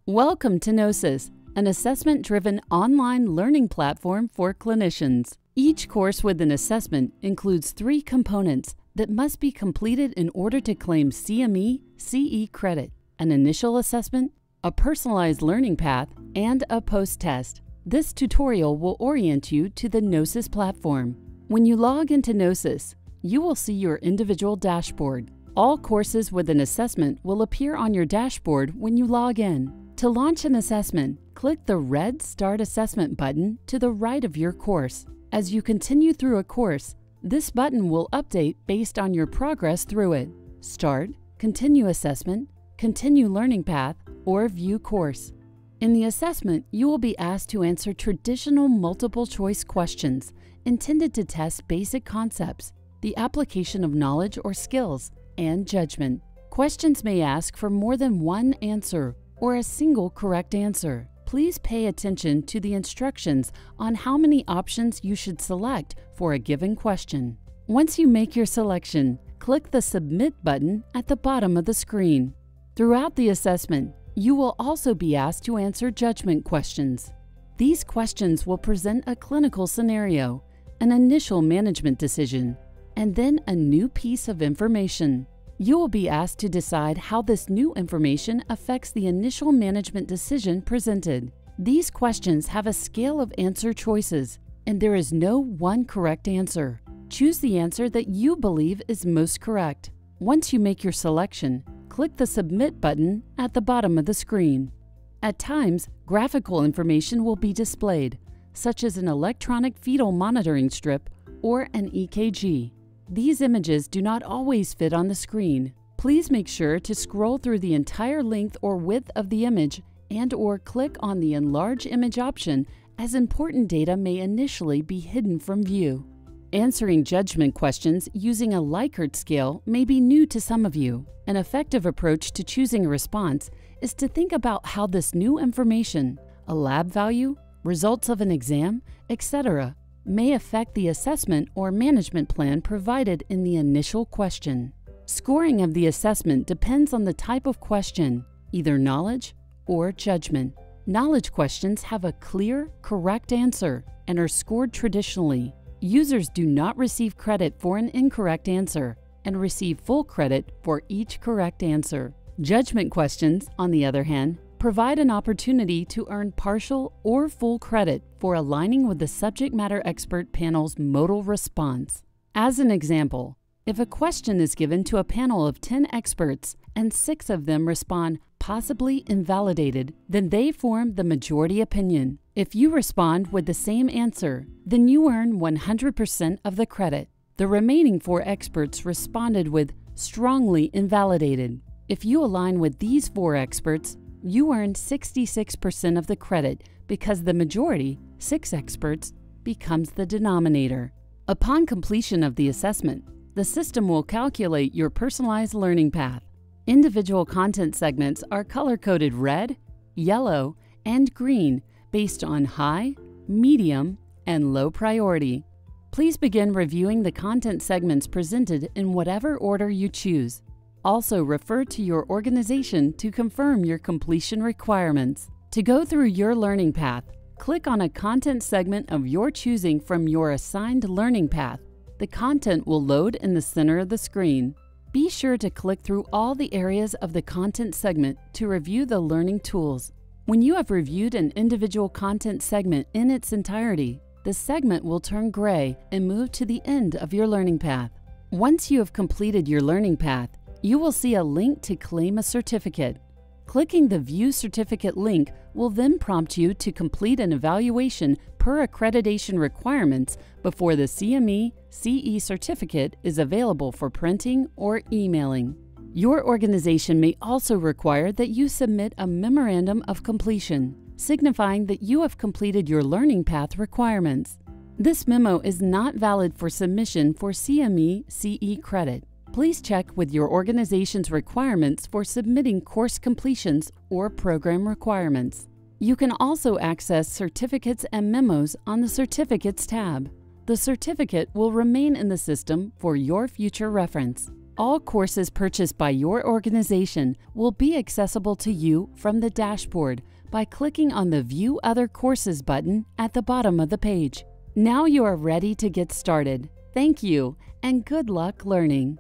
Welcome to GNOSIS, an assessment-driven online learning platform for clinicians. Each course with an assessment includes 3 components that must be completed in order to claim CME, CE credit: an initial assessment, a personalized learning path, and a post-test. This tutorial will orient you to the GNOSIS platform. When you log into GNOSIS, you will see your individual dashboard. All courses with an assessment will appear on your dashboard when you log in. To launch an assessment, click the red Start Assessment button to the right of your course. As you continue through a course, this button will update based on your progress through it: Start, Continue Assessment, Continue Learning Path, or View Course. In the assessment, you will be asked to answer traditional multiple-choice questions intended to test basic concepts, the application of knowledge or skills, and judgment. Questions may ask for more than one answer or a single correct answer. Please pay attention to the instructions on how many options you should select for a given question. Once you make your selection, click the Submit button at the bottom of the screen. Throughout the assessment, you will also be asked to answer judgment questions. These questions will present a clinical scenario, an initial management decision, and then a new piece of information. You will be asked to decide how this new information affects the initial management decision presented. These questions have a scale of answer choices, and there is no one correct answer. Choose the answer that you believe is most correct. Once you make your selection, click the Submit button at the bottom of the screen. At times, graphical information will be displayed, such as an electronic fetal monitoring strip or an EKG. These images do not always fit on the screen. Please make sure to scroll through the entire length or width of the image and/or click on the Enlarge Image option, as important data may initially be hidden from view. Answering judgment questions using a Likert scale may be new to some of you. An effective approach to choosing a response is to think about how this new information, a lab value, results of an exam, etc., may affect the assessment or management plan provided in the initial question. Scoring of the assessment depends on the type of question, either knowledge or judgment. Knowledge questions have a clear, correct answer and are scored traditionally. Users do not receive credit for an incorrect answer and receive full credit for each correct answer. Judgment questions, on the other hand, provide an opportunity to earn partial or full credit for aligning with the subject matter expert panel's modal response. As an example, if a question is given to a panel of 10 experts and 6 of them respond possibly invalidated, then they form the majority opinion. If you respond with the same answer, then you earn 100% of the credit. The remaining 4 experts responded with strongly invalidated. If you align with these 4 experts, you earn 66% of the credit because the majority, 6 experts, becomes the denominator. Upon completion of the assessment, the system will calculate your personalized learning path. Individual content segments are color-coded red, yellow, and green based on high, medium, and low priority. Please begin reviewing the content segments presented in whatever order you choose. Also, refer to your organization to confirm your completion requirements. To go through your learning path, click on a content segment of your choosing from your assigned learning path. The content will load in the center of the screen. Be sure to click through all the areas of the content segment to review the learning tools. When you have reviewed an individual content segment in its entirety, the segment will turn gray and move to the end of your learning path. Once you have completed your learning path, you will see a link to claim a certificate. Clicking the View Certificate link will then prompt you to complete an evaluation per accreditation requirements before the CME CE certificate is available for printing or emailing. Your organization may also require that you submit a Memorandum of Completion, signifying that you have completed your learning path requirements. This memo is not valid for submission for CME CE credit. Please check with your organization's requirements for submitting course completions or program requirements. You can also access certificates and memos on the Certificates tab. The certificate will remain in the system for your future reference. All courses purchased by your organization will be accessible to you from the dashboard by clicking on the View Other Courses button at the bottom of the page. Now you are ready to get started. Thank you, and good luck learning.